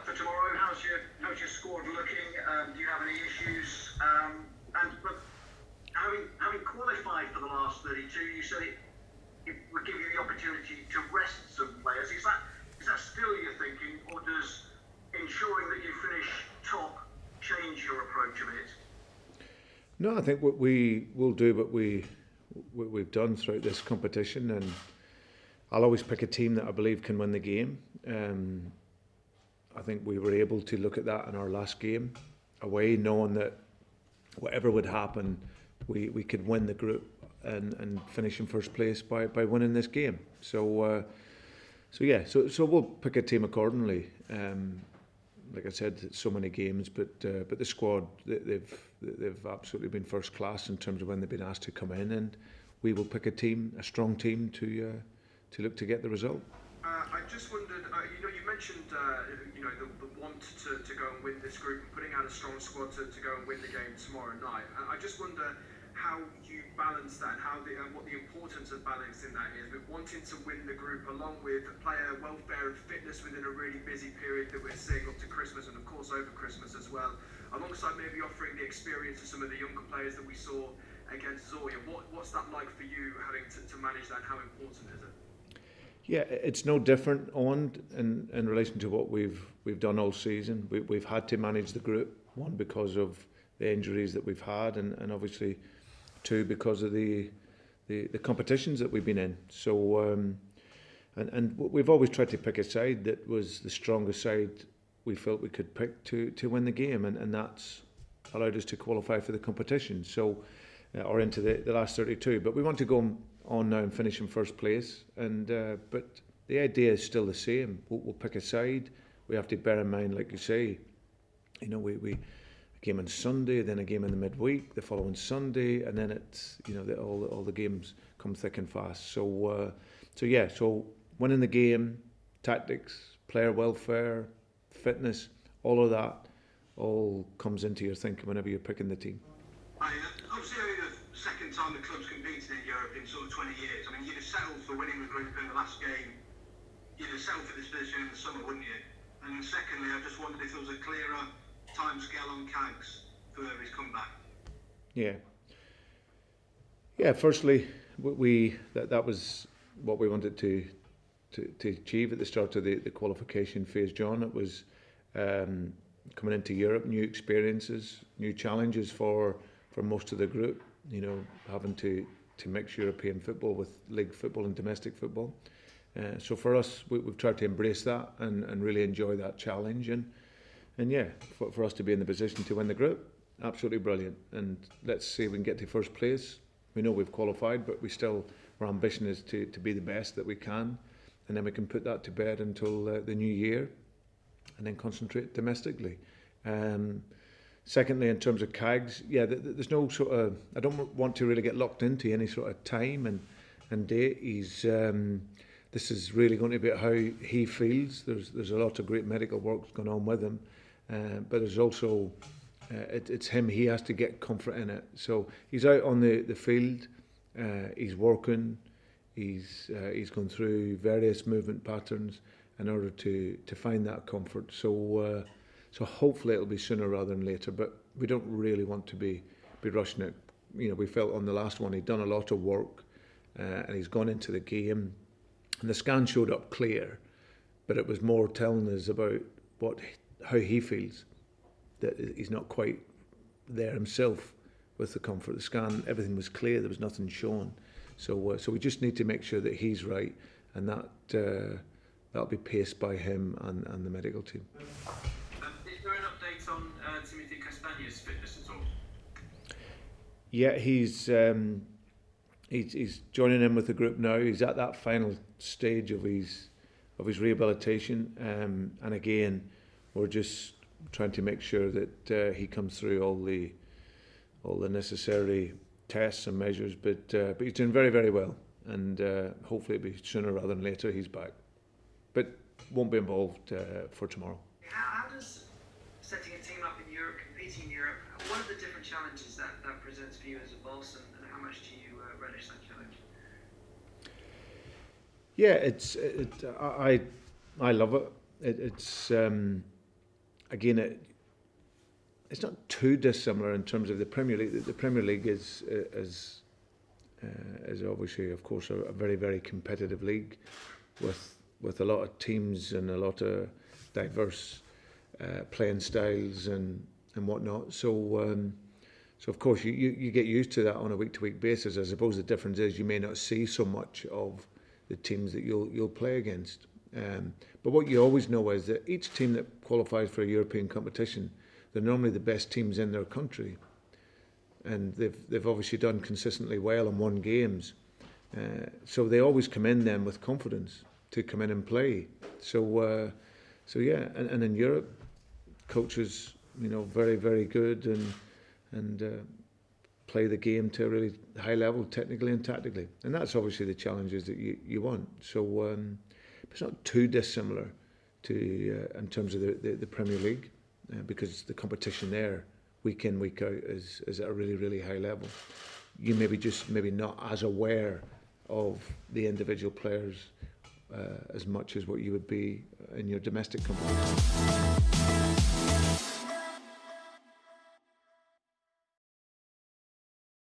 for tomorrow? How's your squad looking? Do you have any issues? But having qualified for the last 32, you said it would give you the opportunity to rest some players. Is that still your thinking, or does ensuring that you finish top change your approach a bit? No, I think what we will do what we've done throughout this competition, and I'll always pick a team that I believe can win the game. I think we were able to look at that in our last game away, knowing that whatever would happen, we could win the group and finish in first place by winning this game. So we'll pick a team accordingly. Like I said, so many games, but the squad, they've absolutely been first class in terms of when they've been asked to come in, and we will pick a strong team to look to get the result. I just wondered, you mentioned the want to go and win this group and putting out a strong squad to go and win the game tomorrow night. I just wonder how you balance that, and what the importance of balancing that is, with wanting to win the group along with player welfare and fitness within a really busy period that we're seeing up to Christmas, and of course over Christmas as well, alongside maybe offering the experience of some of the younger players that we saw against Zoya. What's that like for you, having to manage that, and how important is it? Yeah, it's no different, Owen, in relation to what we've done all season. We've had to manage the group, one because of the injuries that we've had, and obviously two because of the competitions that we've been in. So and we've always tried to pick a side that was the strongest side we felt we could pick to win the game, and that's allowed us to qualify for the competition. So or into the last 32. But we want to go on now and finish in first place, and but the idea is still the same. We'll pick a side. We have to bear in mind, like you say, we a game on Sunday, then a game in the midweek, the following Sunday, and then it's all the games come thick and fast. So winning the game, tactics, player welfare, fitness, all of that all comes into your thinking whenever you're picking the team. Obviously, only the second time the club's competed in Europe in sort of 20 years. I mean, you'd have settled for winning the group in the last game. You'd have settled for this position in the summer, wouldn't you? And secondly, I just wondered if there was a clearer timescale on Cags for his comeback. Yeah. Firstly, that was what we wanted to achieve at the start of the qualification phase, John. It was coming into Europe, new experiences, new challenges for most of the group. Having to mix European football with league football and domestic football. So for us, we've tried to embrace that and really enjoy that challenge. And yeah, for us to be in the position to win the group, absolutely brilliant. And let's see if we can get to first place. We know we've qualified, but our ambition is to be the best that we can. And then we can put that to bed until the new year, and then concentrate domestically. Secondly, in terms of Cags, there's no sort of, I don't want to really get locked into any sort of time and date. This is really going to be how he feels. There's a lot of great medical work going on with him, but there's also it's him. He has to get comfort in it. So he's out on the field. He's working. He's gone through various movement patterns in order to find that comfort. So hopefully it'll be sooner rather than later. But we don't really want to be rushing it. We felt on the last one he'd done a lot of work, and he's gone into the game, and the scan showed up clear, but it was more telling us about how he feels, that he's not quite there himself with the comfort. The scan, everything was clear. There was nothing shown. So we just need to make sure that he's right, and that'll be paced by him and the medical team. Is there an update on Timothy Castagne's fitness at all? Yeah, he's joining in with the group now. He's at that final stage of his rehabilitation, and again, we're just trying to make sure that he comes through all the necessary tests and measures. But he's doing very, very well, and hopefully it'll be sooner rather than later he's back. But won't be involved for tomorrow. How does setting a team up in Europe, competing in Europe, what are the different challenges that presents for you as a boss, and how much do you relish that challenge? Yeah, I love it. it's again, it's not too dissimilar in terms of the Premier League. The Premier League is obviously, of course, a very, very competitive league with a lot of teams and a lot of diverse playing styles and whatnot. So of course you get used to that on a week-to-week basis. I suppose the difference is you may not see so much of the teams that you'll play against. But what you always know is that each team that qualifies for a European competition, they're normally the best teams in their country, and they've obviously done consistently well and won games. So they always come in then with confidence to come in and play. So yeah, and in Europe, coaches, very, very good and play the game to a really high level, technically and tactically. And that's obviously the challenges that you want. So it's not too dissimilar to in terms of the Premier League, because the competition there, week in, week out, is at a really, really high level. You maybe not as aware of the individual players as much as what you would be in your domestic competition.